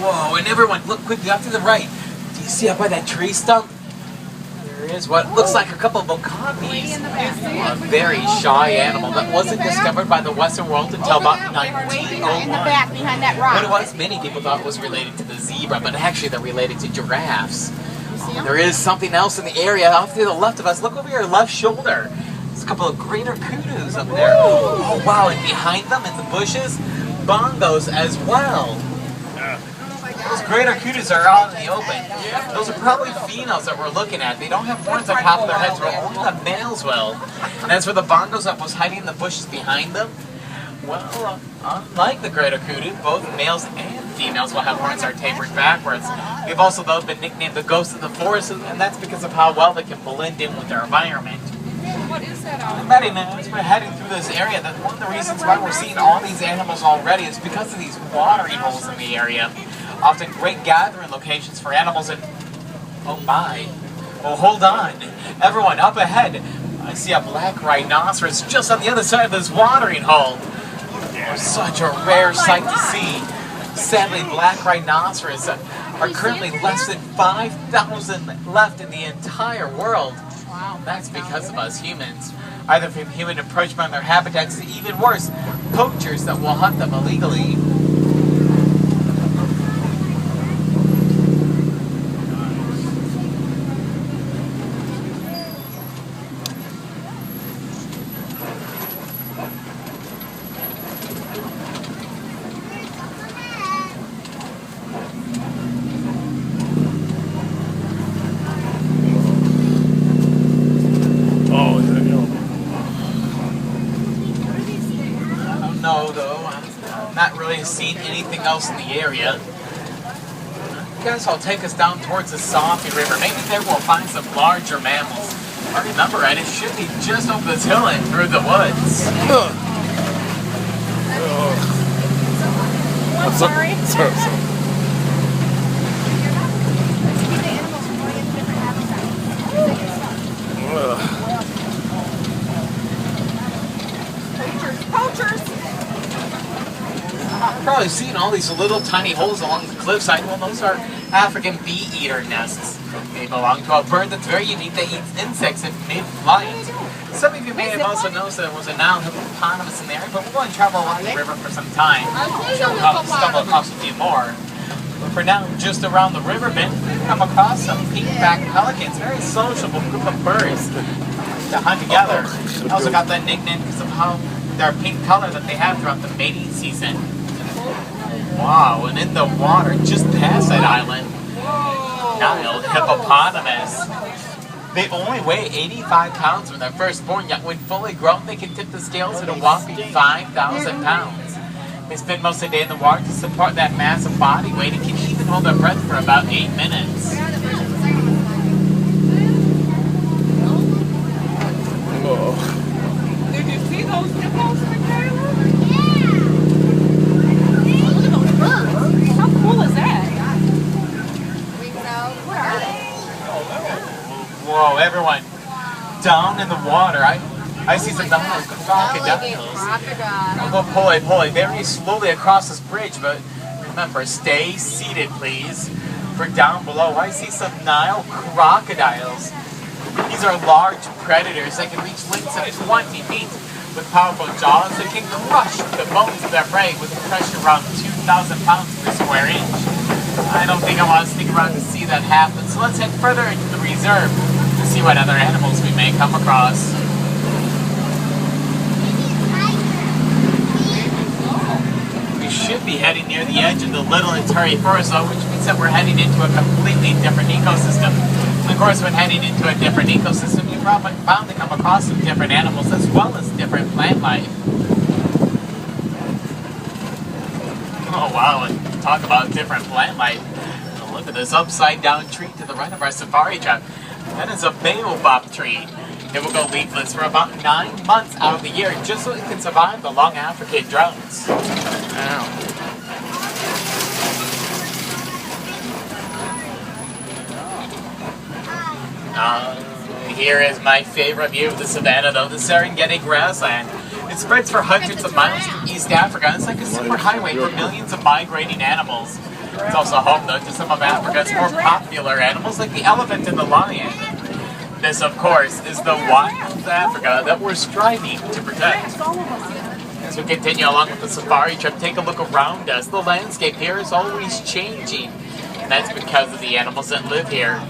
Whoa, and everyone, look quickly off to the right. Do you see up by that tree stump? There is what looks like a couple of okapis. A very shy animal that wasn't discovered by the Western world until about 1901. Behind that rock. What it was, many people thought it was related to the zebra, but actually they're related to giraffes. There is something else in the area off to the left of us. Look over your left shoulder. There's a couple of greater kudos up there. Oh wow, and behind them in the bushes, bongos as well. Those greater kudos are out in the open. Those are probably females that we're looking at. They don't have horns on top of their heads, but only the males will. And as for the bongos that was hiding in the bushes behind them, well, unlike the greater kudu, both males and females will have horns that are tapered backwards. They've also though been nicknamed the ghosts of the forest, and that's because of how well they can blend in with their environment. What is that? Betty, man, as we're heading through this area, that one of the reasons why we're seeing all these animals already is because of these watering holes in the area. Often great gathering locations for animals and... oh my. Oh, hold on. Everyone, up ahead. I see a black rhinoceros just on the other side of this watering hole. Such a rare sight to see. Sadly, black rhinoceros are currently less than 5,000 left in the entire world. Wow. That's because of us humans. Either from human encroachment on their habitats, or even worse, poachers that will hunt them illegally. No, though. I'm not really seeing anything else in the area. I guess I'll take us down towards the Safi River. Maybe there we'll find some larger mammals. I remember, right? It should be just over this hill and through the woods. I'm sorry. Sorry. Poachers! I've probably seen all these little tiny holes along the cliffside. Well, those are African bee-eater nests. They belong to a bird that's very unique that eats insects in mid-flight. Some of you may have also noticed that there was a Nile hippopotamus in the area, but we're going to travel along the river for some time. We'll stumble across a few more. But for now, just around the river bend, we've come across some pink-backed pelicans, very sociable group of birds to hunt together. They also got that nickname because of how their pink color that they have throughout the mating season. Wow, and in the water just past that island, Nile hippopotamus. They only weigh 85 pounds when they're first born, yet when fully grown they can tip the scales at a whopping 5,000 pounds. They spend most of the day in the water to support that massive body weight and can even hold their breath for about 8 minutes. Did you see those hippos, Michaela? How cool is that? Where are they? Whoa, everyone, down in the water, I see some crocodiles. I'll go pull very slowly across this bridge, but remember, stay seated, please. For down below, I see some Nile crocodiles. These are large predators that can reach lengths of 20 feet. With powerful jaws that can crush the bones of their prey with a pressure around 2,000 pounds per square inch. I don't think I want to stick around to see that happen, so let's head further into the reserve to see what other animals we may come across. We should be heading near the edge of the Little Ituri Forest, though, which means that we're heading into a completely different ecosystem. Of course, when heading into a different ecosystem, you're probably bound to come across some different animals as well as different plant life. Oh wow, and talk about different plant life. Look at this upside down tree to the right of our safari truck. That is a baobab tree. It will go leafless for about 9 months out of the year just so it can survive the long African droughts. Ow. Here is my favorite view of the savannah, though, the Serengeti grassland. It spreads for hundreds of miles through East Africa. It's like a super highway for millions of migrating animals. It's also home, though, to some of Africa's more popular animals like the elephant and the lion. This, of course, is the wild Africa that we're striving to protect. As we continue along with the safari trip, take a look around us. The landscape here is always changing, and that's because of the animals that live here.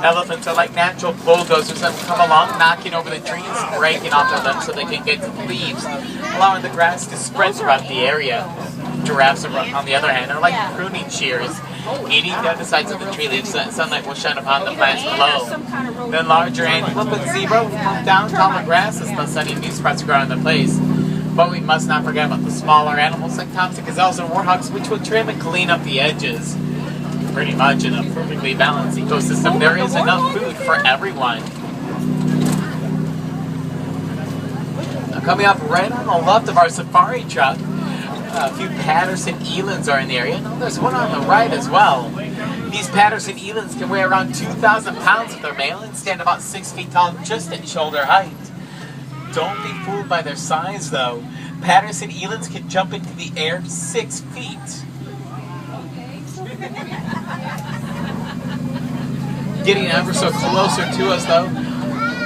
Elephants are like natural bulldozers that come along, knocking over the trees, breaking off their limbs so they can get to the leaves, allowing the grass to spread throughout the area. Giraffes, on the other hand, are like pruning shears, eating down the sides of the tree leaves so that sunlight will shine upon the plants below. The larger antelope and zebra will come down taller grasses, thus letting new sprouts grow in their place. But we must not forget about the smaller animals like Thompson gazelles and warthogs, which will trim and clean up the edges. Pretty much in a perfectly balanced ecosystem, there is enough food for everyone. Now, coming up right on the left of our safari truck, a few Patterson elands are in the area. No, there's one on the right as well. These Patterson elands can weigh around 2,000 pounds if they're male and stand about 6 feet tall just at shoulder height. Don't be fooled by their size, though. Patterson elands can jump into the air 6 feet. Getting ever so closer to us, though,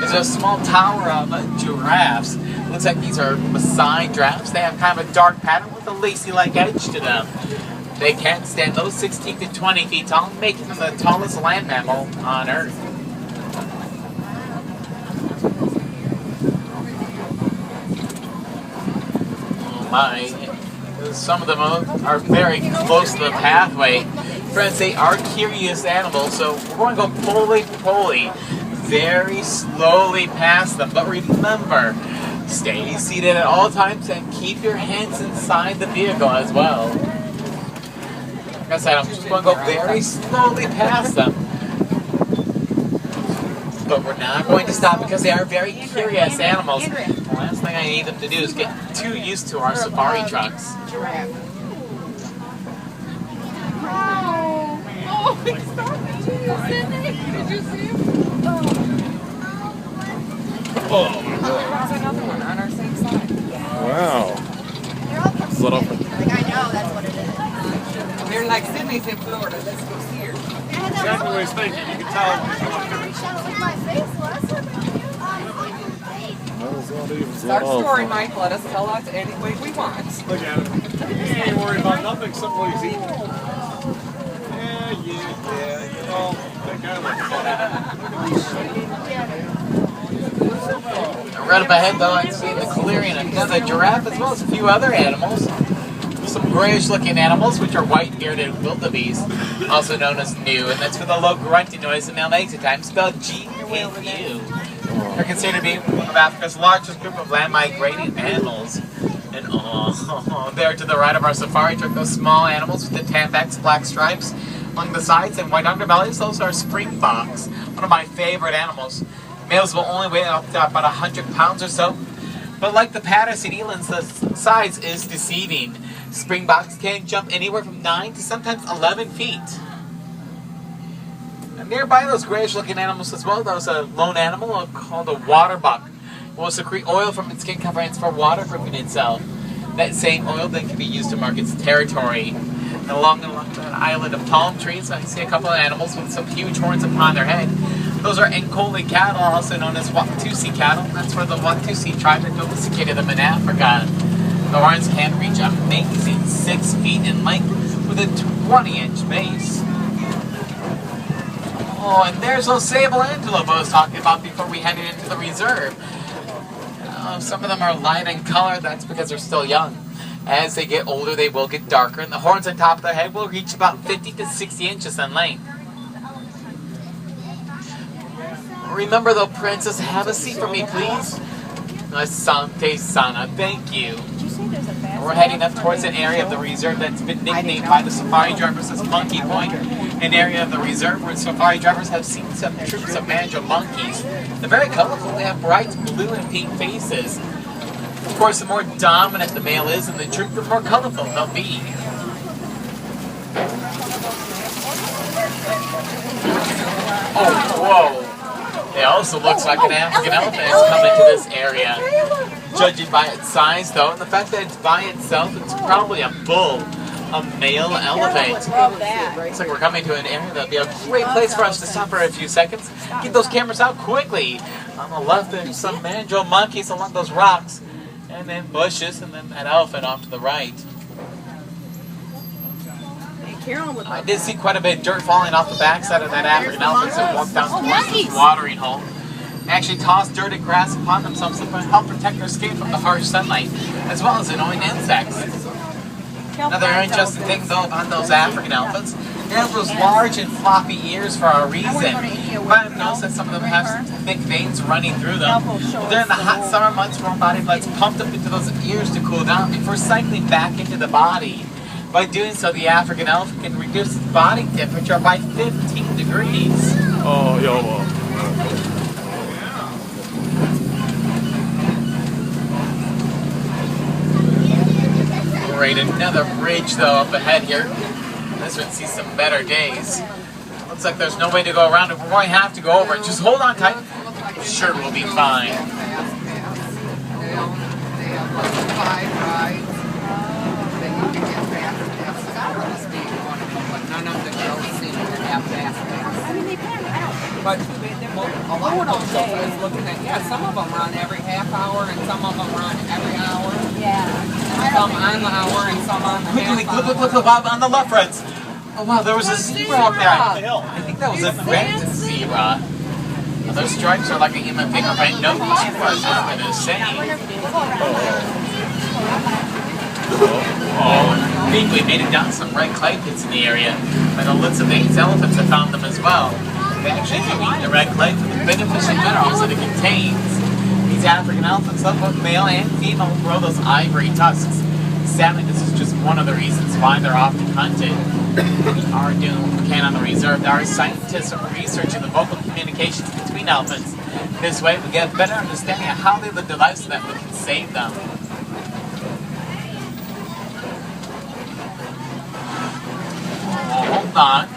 is a small tower of giraffes. Looks like these are Maasai giraffes. They have kind of a dark pattern with a lacy-like edge to them. They can stand those 16 to 20 feet tall, making them the tallest land mammal on Earth. Oh my. Some of them are very close to the pathway. Friends, they are curious animals, so we're going to go pulley-pulley, very slowly past them. But remember, stay seated at all times and keep your hands inside the vehicle as well. Like I said, I'm just going to go very slowly past them. But we're not going to stop because they are very curious animals. The last thing I need them to do is get too used to our safari trucks. Oh, he started Sydney. Did you see him? Oh my god. There's another one on our same side. Wow. They're all from Little. Sydney. Like, I know that's what it is. They're like Sydney's in Florida. Let's go see her. Exactly what he's thinking. You can tell. It's our story, Mike. Let us tell it any way we want. Look at him. He ain't worried about nothing except what he's eating. Yeah, you know, that guy looks funny. Right up ahead, though, I see the clearing another giraffe as well as a few other animals. Some grayish-looking animals, which are white-bearded wildebeest, also known as gnu, and that's for the low grunting noise and male exit time, spelled G-N-U. They're considered to be one of Africa's largest group of land-migrating mammals. And there to the right of our safari truck, those small animals with the tan-backs, black stripes along the sides and white underbellies, those are springboks, one of my favorite animals. Males will only weigh up to about 100 pounds or so, but like the Patterson elands, the size is deceiving. Springboks can jump anywhere from 9 to sometimes 11 feet. And nearby those grayish-looking animals as well, there's a lone animal called a waterbuck. It will secrete oil from its skin coverings for waterproofing itself. That same oil then can be used to mark its territory. And along that island of palm trees, I see a couple of animals with some huge horns upon their head. Those are Nkoli cattle, also known as Watusi cattle. That's for the Watusi tribe that domesticated them in Africa. The horns can reach a amazing 6 feet in length with a 20-inch base. Oh, and there's those sable antelope I was talking about before we headed into the reserve. Some of them are light in color. That's because they're still young. As they get older, they will get darker, and the horns on top of their head will reach about 50 to 60 inches in length. Remember, though, Princess, have a seat for me, please. Asante Sana, thank you. We're heading up towards an area of the reserve that's been nicknamed by the safari drivers as Monkey Point, an area of the reserve where safari drivers have seen some troops of manjo monkeys. They're very colorful. They have bright blue and pink faces. Of course, the more dominant the male is in the troop, the more colorful they'll be. Oh, whoa. It also looks like an African elephant is coming to this area. Judging by its size, though, and the fact that it's by itself, it's probably a bull. a male elephant. Love that. Looks like we're coming to an area that'd be a great place for us to stop for a few seconds. Get those cameras out quickly. On the left, there's some mandrill monkeys along those rocks, and then bushes, and then that elephant off to the right. Carolyn would I love did see quite a bit of dirt falling off the backside of that African elephant, so walked down towards this watering hole. They actually toss dirt and grass upon themselves to help protect their skin from the harsh sunlight, as well as annoying insects. Another interesting thing though about those African elephants, they have those large and floppy ears for a reason. But I've noticed that some of them have some thick veins running through them. During the hot summer months, warm body blood's pumped up into those ears to cool down before cycling back into the body. By doing so, the African elephant can reduce its body temperature by 15 degrees. Oh, yo. Great, another bridge though up ahead here. This one sees some better days. Looks like there's no way to go around it. We're going to have to go over it. Just hold on tight. I'm sure we'll be fine. None of the girls seem to have fast pass. I mean, they can. I don't. But a lot of them is looking at, yeah, some of them run every half hour and some of them run every hour. Yeah. Some on the hour and some on the Quickly, half look, hour. Bob, on the left, friends. Oh wow, there was a zebra up there. Zebra. I think that was a red zebra. Well, those stripes are like a human fingerprint. No zebra is nothing to say. Oh, I think we made it down some red clay pits in the area. By the looks of these, elephants have found them as well. They actually do eat the red clay for the beneficial minerals that it contains. These African elephants, both male and female, will grow those ivory tusks. Sadly, this is just one of the reasons why they're often hunted. We are doing Canada Reserve. Our scientists are researching the vocal communications between elephants. This way, we get a better understanding of how they live their lives so that we can save them. Well, hold on.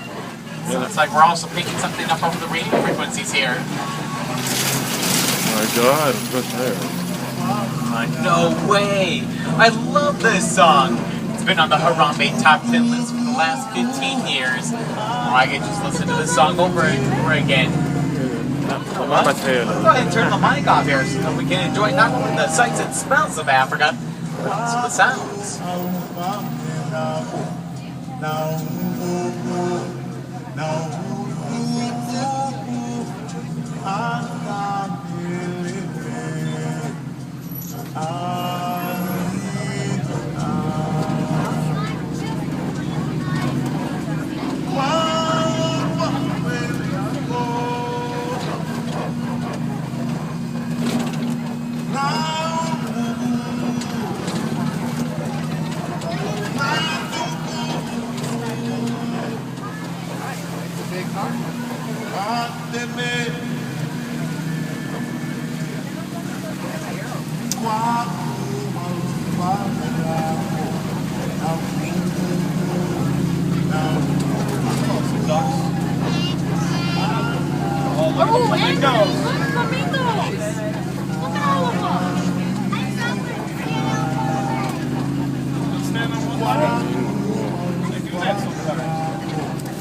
So it's like we're also picking something up over the radio frequencies here. Oh my God, what's there? No way! I love this song! It's been on the Harambe Top 10 list for the last 15 years. Or I could just listen to this song over and over again. What? Go ahead and turn the mic off here so that we can enjoy not only the sights and smells of Africa, but also the sounds. Oh, and look, flamingos! Look at all of them!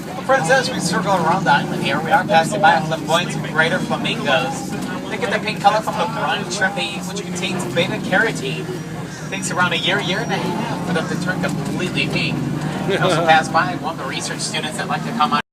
Well, friends, as we circle around the island here, we are passing by flamboyant greater flamingos. They get their pink color from the brine shrimp they eat, which contains beta-carotene. It takes around a year and a half for them to turn completely pink. We also pass by one of the research students that like to come on